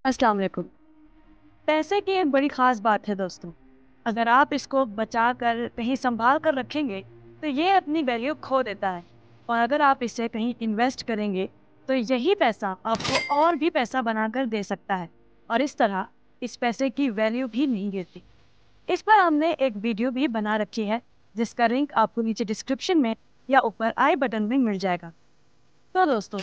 अस्सलाम वालेकुम। पैसे की एक बड़ी ख़ास बात है दोस्तों। अगर आप इसको बचा कर कहीं सँभाल कर रखेंगे, तो ये अपनी वैल्यू खो देता है और अगर आप इसे कहीं इन्वेस्ट करेंगे, तो यही पैसा आपको और भी पैसा बनाकर दे सकता है और इस तरह इस पैसे की वैल्यू भी नहीं गिरती। इस पर हमने एक वीडियो भी बना रखी है, जिसका लिंक आपको नीचे डिस्क्रिप्शन में या ऊपर आई बटन में मिल जाएगा। तो दोस्तों,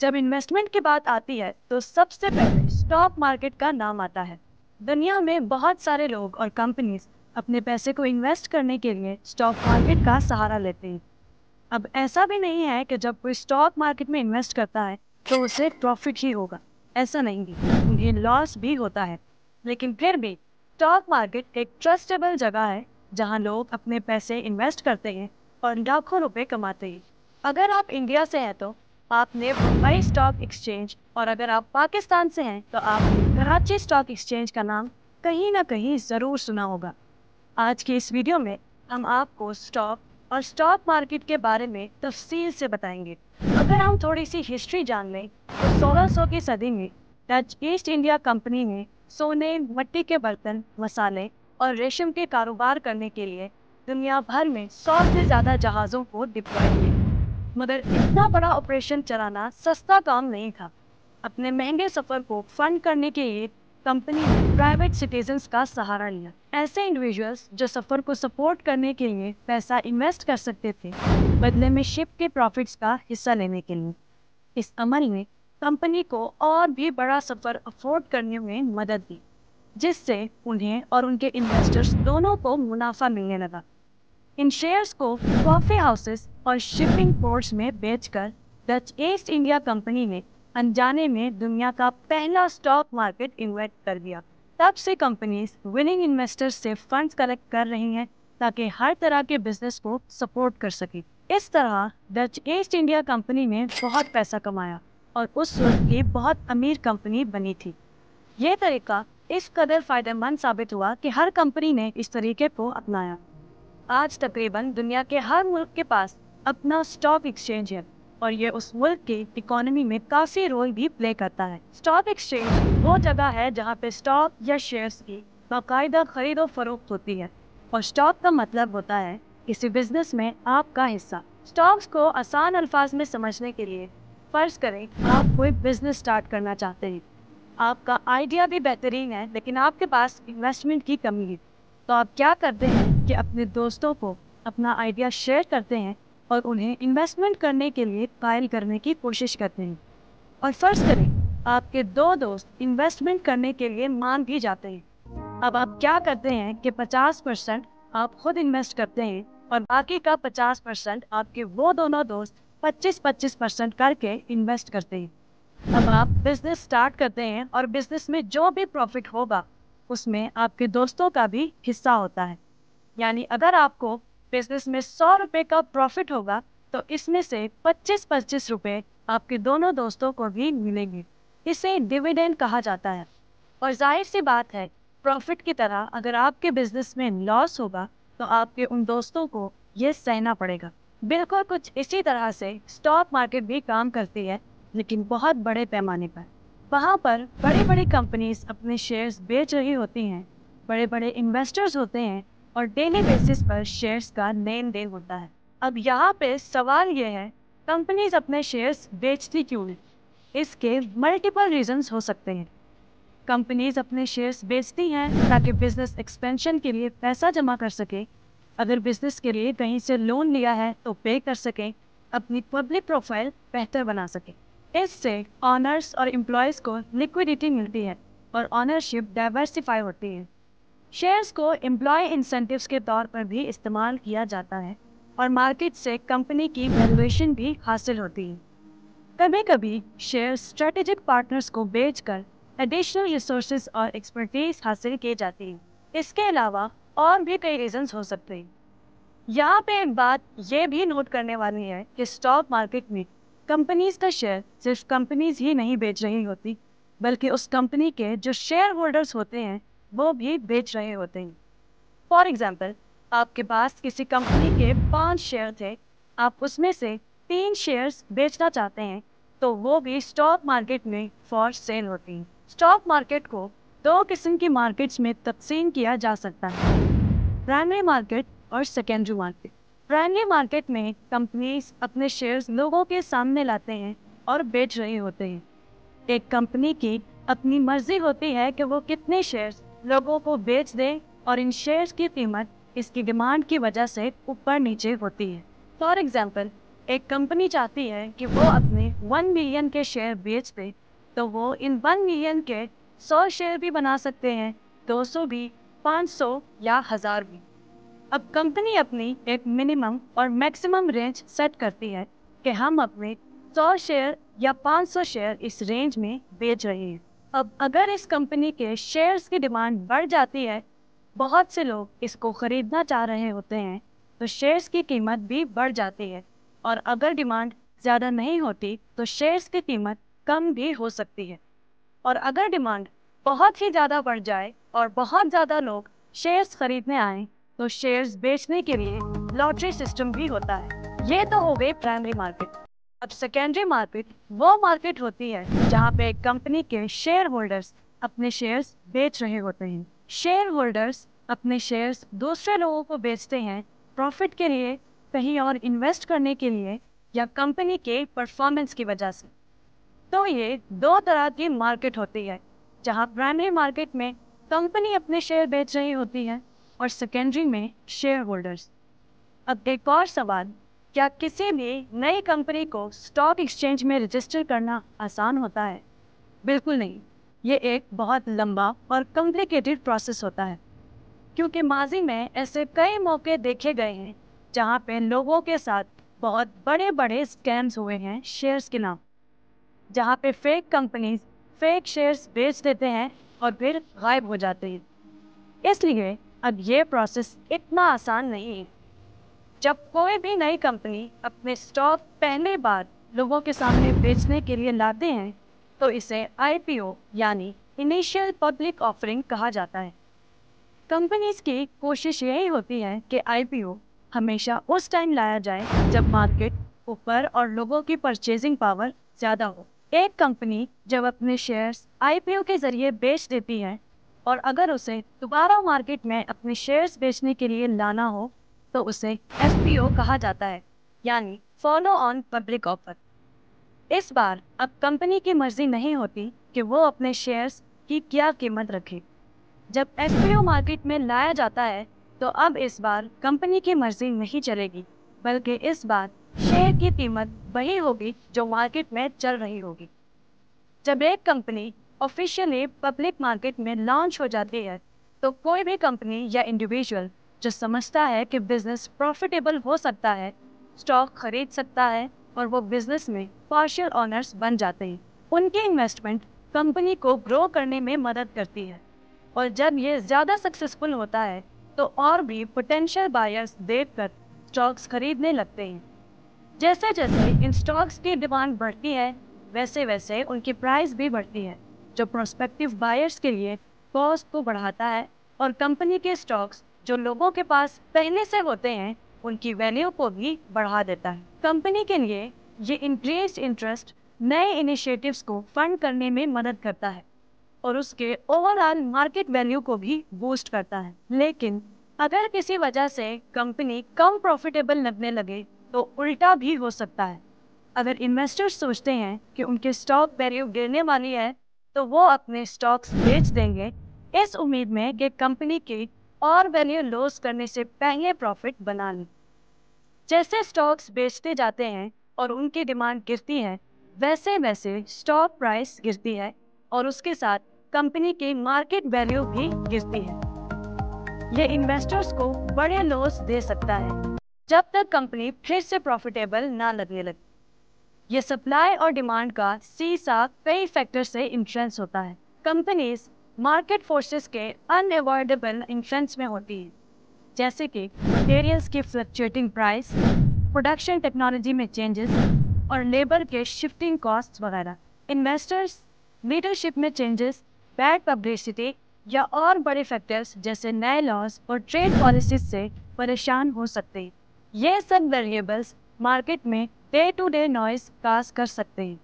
जब इन्वेस्टमेंट की बात आती है तो सबसे पहले स्टॉक मार्केट का नाम आता है। दुनिया में बहुत सारे लोग और कंपनीज अपने पैसे को इन्वेस्ट करने के लिए स्टॉक मार्केट का सहारा लेते हैं। अब ऐसा भी नहीं है कि जब कोई स्टॉक मार्केट में इन्वेस्ट करता है तो उसे प्रॉफिट ही होगा। ऐसा नहीं है, उन्हें लॉस भी होता है। लेकिन फिर भी स्टॉक मार्केट एक ट्रस्टेबल जगह है जहां लोग अपने पैसे इन्वेस्ट करते हैं और लाखों रुपए कमाते हैं। अगर आप इंडिया से हैं तो आपने मुंबई स्टॉक एक्सचेंज और अगर आप पाकिस्तान से हैं तो आपने कराची स्टॉक एक्सचेंज का नाम कहीं ना कहीं जरूर सुना होगा। आज की इस वीडियो में हम आपको स्टॉक और स्टॉक मार्केट के बारे में तफसील से बताएंगे। अगर हम थोड़ी सी हिस्ट्री जान लें तो 1600 की सदी में डच ईस्ट इंडिया कंपनी ने सोने, मिट्टी के बर्तन, मसाले और रेशम के कारोबार करने के लिए दुनिया भर में 100 से ज्यादा जहाज़ों को डिप्लॉय किया। मगर इतना बड़ा ऑपरेशन चलाना सस्ता काम नहीं था। अपने महंगे सफर को फंड करने के लिए कंपनी ने प्राइवेट सिटीजन्स का सहारा लिया। ऐसे इंडिविजुअल्स जो सफर को सपोर्ट करने के लिए पैसा इन्वेस्ट कर सकते थे, बदले में शिप के प्रॉफिट्स का हिस्सा लेने के लिए। इस अमल ने कंपनी को और भी बड़ा सफर अफोर्ड करने में मदद दी, जिससे उन्हें और उनके इन्वेस्टर्स दोनों को मुनाफा मिलने लगा। इन शेयर्स को कॉफी हाउसेस और शिपिंग पोर्ट्स में बेचकर डच ईस्ट इंडिया कंपनी ने अनजाने में दुनिया का पहला स्टॉक मार्केट इन्वेस्ट कर दिया। तब से कंपनीज विनिंग इन्वेस्टर्स से फंड्स कलेक्ट कर रही हैं ताकि हर तरह के बिजनेस को सपोर्ट कर सके। इस तरह डच ईस्ट इंडिया कंपनी ने बहुत पैसा कमाया और उस वक्त की बहुत अमीर कंपनी बनी थी। ये तरीका इस कदर फायदेमंद साबित हुआ कि हर कंपनी ने इस तरीके को अपनाया। आज तकरीबन दुनिया के हर मुल्क के पास अपना स्टॉक एक्सचेंज है और ये उस मुल्क की इकोनॉमी में काफी रोल भी प्ले करता है। स्टॉक एक्सचेंज वो जगह है जहाँ पे स्टॉक या शेयर्स की बाकायदा खरीदो फरोख्त होती है और स्टॉक का मतलब होता है किसी बिजनेस में आपका हिस्सा। स्टॉक्स को आसान अल्फाज में समझने के लिए फर्ज करें आप कोई बिजनेस स्टार्ट करना चाहते हैं। आपका आइडिया भी बेहतरीन है लेकिन आपके पास इन्वेस्टमेंट की कमी है। तो आप क्या करते हैं कि अपने दोस्तों को अपना आइडिया शेयर करते हैं और उन्हें इन्वेस्टमेंट करने के लिए कायल करने की कोशिश करते हैं। और फर्ज करें आपके दो दोस्त इन्वेस्टमेंट करने के लिए मान भी जाते हैं। अब आप क्या करते हैं कि 50% आप खुद इन्वेस्ट करते हैं और बाकी का 50% आपके वो दोनों दोस्त 25-25% करके इन्वेस्ट करते हैं। अब आप बिजनेस स्टार्ट करते हैं और बिजनेस में जो भी प्रॉफिट होगा उसमें आपके दोस्तों का भी हिस्सा होता है। यानी अगर आपको बिजनेस में 100 रुपए का प्रॉफिट होगा तो इसमें से 25-25 रुपए आपके दोनों दोस्तों को भी मिलेंगे। इसे डिविडेंड कहा जाता है। और जाहिर सी बात है, प्रॉफिट की तरह अगर आपके बिजनेस में लॉस होगा तो आपके उन दोस्तों को ये सहना पड़ेगा। बिल्कुल कुछ इसी तरह से स्टॉक मार्केट भी काम करती है, लेकिन बहुत बड़े पैमाने पर। वहाँ पर बड़ी बड़ी कंपनीज अपने शेयर्स बेच रही होती हैं, बड़े बड़े इन्वेस्टर्स होते हैं और डेली बेसिस पर शेयर्स का लेन देन होता है। अब यहाँ पे सवाल ये है, कंपनीज अपने शेयर्स बेचती क्यों हैं? इसके मल्टीपल रीजंस हो सकते हैं। कंपनीज अपने शेयर्स बेचती हैं ताकि बिजनेस एक्सपेंशन के लिए पैसा जमा कर सके। अगर बिजनेस के लिए कहीं से लोन लिया है तो पे कर सकें, अपनी पब्लिक प्रोफाइल बेहतर बना सकें। इससे ऑनर्स और एम्प्लॉयज़ को लिक्विडिटी मिलती है और ऑनरशिप डाइवर्सिफाई होती है। शेयर्स को एम्प्लॉय इंसेंटिव्स के तौर पर भी इस्तेमाल किया जाता है और मार्केट से कंपनी की वैल्यूएशन भी हासिल होती है। कभी कभी शेयर स्ट्रेटेजिक पार्टनर्स को बेचकर एडिशनल रिसोर्सेज और एक्सपर्टीज हासिल की जाती है। इसके अलावा और भी कई रीजंस हो सकते हैं। यहाँ पे एक बात ये भी नोट करने वाली है कि स्टॉक मार्केट में कंपनीज का शेयर सिर्फ कंपनीज ही नहीं बेच रही होती, बल्कि उस कंपनी के जो शेयर होल्डर्स होते हैं वो भी बेच रहे होते हैं। फॉर एग्जाम्पल, आपके पास किसी कंपनी के 5 शेयर थे, आप उसमें से 3 शेयर्स बेचना चाहते हैं, तो वो भी स्टॉक मार्केट में फॉर सेल होती हैं। स्टॉक मार्केट को दो किस्म की मार्केट्स में तकसीम किया जा सकता है, प्राइमरी मार्केट और सेकेंडरी मार्केट। प्राइमरी मार्केट में कंपनीज अपने शेयर्स लोगों के सामने लाते हैं और बेच रहे होते हैं। एक कंपनी की अपनी मर्जी होती है कि वो कितने शेयर्स लोगों को बेच दे और इन शेयर्स की कीमत इसकी डिमांड की वजह से ऊपर नीचे होती है। फॉर एग्जांपल, एक कंपनी चाहती है कि वो अपने 1 मिलियन के शेयर बेच दे, तो वो इन 1 मिलियन के 100 शेयर भी बना सकते हैं, 200 भी, 500 या 1000 भी। अब कंपनी अपनी एक मिनिमम और मैक्सिमम रेंज सेट करती है कि हम अपने 100 शेयर या 500 शेयर इस रेंज में बेच रहे हैं। अब अगर इस कंपनी के शेयर्स की डिमांड बढ़ जाती है, बहुत से लोग इसको खरीदना चाह रहे होते हैं, तो शेयर्स की कीमत भी बढ़ जाती है। और अगर डिमांड ज़्यादा नहीं होती तो शेयर्स की कीमत कम भी हो सकती है। और अगर डिमांड बहुत ही ज़्यादा बढ़ जाए और बहुत ज़्यादा लोग शेयर्स खरीदने आए, तो शेयर्स बेचने के लिए लॉटरी सिस्टम भी होता है। ये तो हो गई प्राइमरी मार्केट। अब सेकेंडरी मार्केट वो मार्केट होती है जहाँ पे एक कंपनी के शेयर होल्डर्स अपने शेयर्स बेच रहे होते हैं। शेयर होल्डर्स अपने शेयर्स दूसरे लोगों को बेचते हैं प्रॉफिट के लिए, कहीं और इन्वेस्ट करने के लिए, या कंपनी के परफॉर्मेंस की वजह से। तो ये दो तरह की मार्केट होती है, जहाँ प्राइमरी मार्केट में कंपनी अपने शेयर बेच रही होती है और सेकेंडरी में शेयर होल्डर्स। अब एक और सवाल, क्या किसी भी नई कंपनी को स्टॉक एक्सचेंज में रजिस्टर करना आसान होता है? बिल्कुल नहीं। ये एक बहुत लंबा और कॉम्प्लिकेटेड प्रोसेस होता है, क्योंकि माजी में ऐसे कई मौके देखे गए हैं जहाँ पे लोगों के साथ बहुत बड़े बड़े स्कैम्स हुए हैं शेयर्स के नाम, जहाँ पे फेक कंपनीज फेक शेयर्स बेच देते हैं और फिर गायब हो जाते हैं। इसलिए अब ये प्रोसेस इतना आसान नहीं है। जब कोई भी नई कंपनी अपने स्टॉक पहली बार लोगों के सामने बेचने के लिए लाते हैं, तो इसे आईपीओ यानी इनिशियल पब्लिक ऑफरिंग कहा जाता है। कंपनीज की कोशिश यही होती है कि आईपीओ हमेशा उस टाइम लाया जाए जब मार्केट ऊपर और लोगों की परचेजिंग पावर ज़्यादा हो। एक कंपनी जब अपने शेयर्स आईपीओ के जरिए बेच देती है और अगर उसे दोबारा मार्केट में अपने शेयर्स बेचने के लिए लाना हो, तो उसे एफपीओ कहा जाता है, यानी फॉलो ऑन पब्लिक ऑफर। इस बार अब कंपनी की मर्जी नहीं होती कि वो अपने शेयर्स की क्या कीमत रखे। जब एफपीओ मार्केट में लाया जाता है, तो अब इस बार कंपनी की मर्जी नहीं चलेगी, बल्कि इस बार शेयर की कीमत वही होगी जो मार्केट में चल रही होगी। जब एक कंपनी ऑफिशियली पब्लिक मार्केट में लॉन्च हो जाती है, तो कोई भी कंपनी या इंडिविजुअल जो समझता है कि बिजनेस प्रॉफिटेबल हो सकता है, स्टॉक खरीद सकता है और वो बिजनेस में पार्शियल ओनर्स बन जाते हैं। उनकी इन्वेस्टमेंट कंपनी को ग्रो करने में मदद करती है, और जब ये ज़्यादा सक्सेसफुल होता है, तो और भी पोटेंशियल बायर्स देखकर स्टॉक्स खरीदने लगते हैं। जैसे जैसे इन स्टॉक्स की डिमांड बढ़ती है, वैसे वैसे उनकी प्राइस भी बढ़ती है, जो प्रोस्पेक्टिव बायर्स के लिए कॉस्ट को बढ़ाता है और कंपनी के स्टॉक्स जो लोगों के पास पहले से होते हैं उनकी वैल्यू को भी बढ़ा देता है। कंपनी के लिए ये इंक्रीज्ड इंटरेस्ट नए इनिशिएटिव्स को फंड करने में मदद करता है और उसके ओवरऑल मार्केट वैल्यू को भी बूस्ट करता है। लेकिन अगर किसी वजह से कंपनी कम प्रॉफिटेबल लगने लगे, तो उल्टा भी हो सकता है। अगर इन्वेस्टर्स सोचते हैं कि उनके स्टॉक वैल्यू गिरने वाली है, तो वो अपने स्टॉक्स बेच देंगे इस उम्मीद में कि कंपनी की और वैल्यू लॉस करने से पहले प्रॉफिट बना लें। जैसे स्टॉक्स बेचते जाते हैं और उनकी डिमांड गिरती है, वैसे वैसे स्टॉक प्राइस गिरती है और उसके साथ कंपनी की मार्केट वैल्यू भी गिरती है। ये इन्वेस्टर्स को बड़े लॉस दे सकता है जब तक कंपनी फिर से प्रॉफिटेबल ना लगने लगे। ये सप्लाई और डिमांड का सीसा कई फैक्टर से इन्फ्लुएंस होता है। कंपनीज मार्केट फोर्सेस के अनअवॉइडेबल इन्फ्लुएंस में होती हैं, जैसे कि मटेरियल्स की फ्लक्चुएटिंग प्राइस, प्रोडक्शन टेक्नोलॉजी में चेंजेस और लेबर के शिफ्टिंग कॉस्ट्स वगैरह। इन्वेस्टर्स लीडरशिप में चेंजेस, बैड पब्लिसिटी या और बड़े फैक्टर्स जैसे नए लॉज और ट्रेड पॉलिसीज से परेशान हो सकते हैं। ये सब वेरिएबल्स मार्केट में डे टू डे नॉइज काज कर सकते हैं,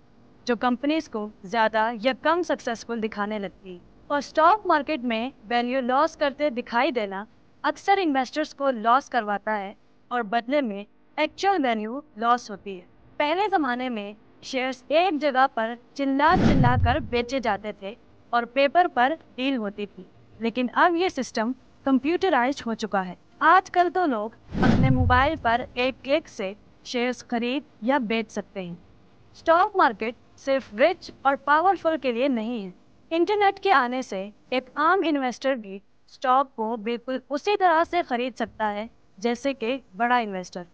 जो कंपनीज को ज़्यादा या कम सक्सेसफुल दिखाने लगती है। और स्टॉक मार्केट में वैल्यू लॉस करते दिखाई देना अक्सर इन्वेस्टर्स को लॉस करवाता है और बदले में एक्चुअल वैल्यू लॉस होती है। पहले ज़माने में शेयर्स एक जगह पर चिल्ला चिल्ला कर बेचे जाते थे और पेपर पर डील होती थी, लेकिन अब ये सिस्टम कंप्यूटराइज्ड हो चुका है। आजकल तो लोग अपने मोबाइल पर एक क्लिक से शेयर्स खरीद या बेच सकते हैं। स्टॉक मार्केट सिर्फ रिच और पावरफुल के लिए नहीं है। इंटरनेट के आने से एक आम इन्वेस्टर भी स्टॉक को बिल्कुल उसी तरह से खरीद सकता है जैसे कि बड़ा इन्वेस्टर।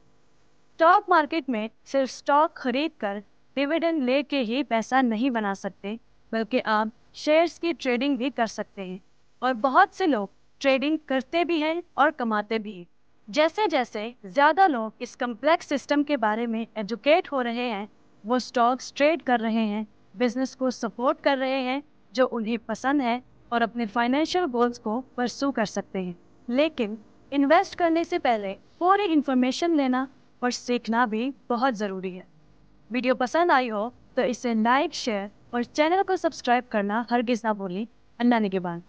स्टॉक मार्केट में सिर्फ स्टॉक खरीद कर डिविडेंड लेके ही पैसा नहीं बना सकते, बल्कि आप शेयर्स की ट्रेडिंग भी कर सकते हैं। और बहुत से लोग ट्रेडिंग करते भी हैं और कमाते भी हैं। जैसे जैसे ज़्यादा लोग इस कम्प्लेक्स सिस्टम के बारे में एजुकेट हो रहे हैं, वो स्टॉक्स ट्रेड कर रहे हैं, बिजनेस को सपोर्ट कर रहे हैं जो उन्हें पसंद है, और अपने फाइनेंशियल गोल्स को परसू कर सकते हैं। लेकिन इन्वेस्ट करने से पहले पूरी इंफॉर्मेशन लेना और सीखना भी बहुत ज़रूरी है। वीडियो पसंद आई हो तो इसे लाइक, शेयर और चैनल को सब्सक्राइब करना हरगिज़ ना भूलें। अल्लाह निगहबान।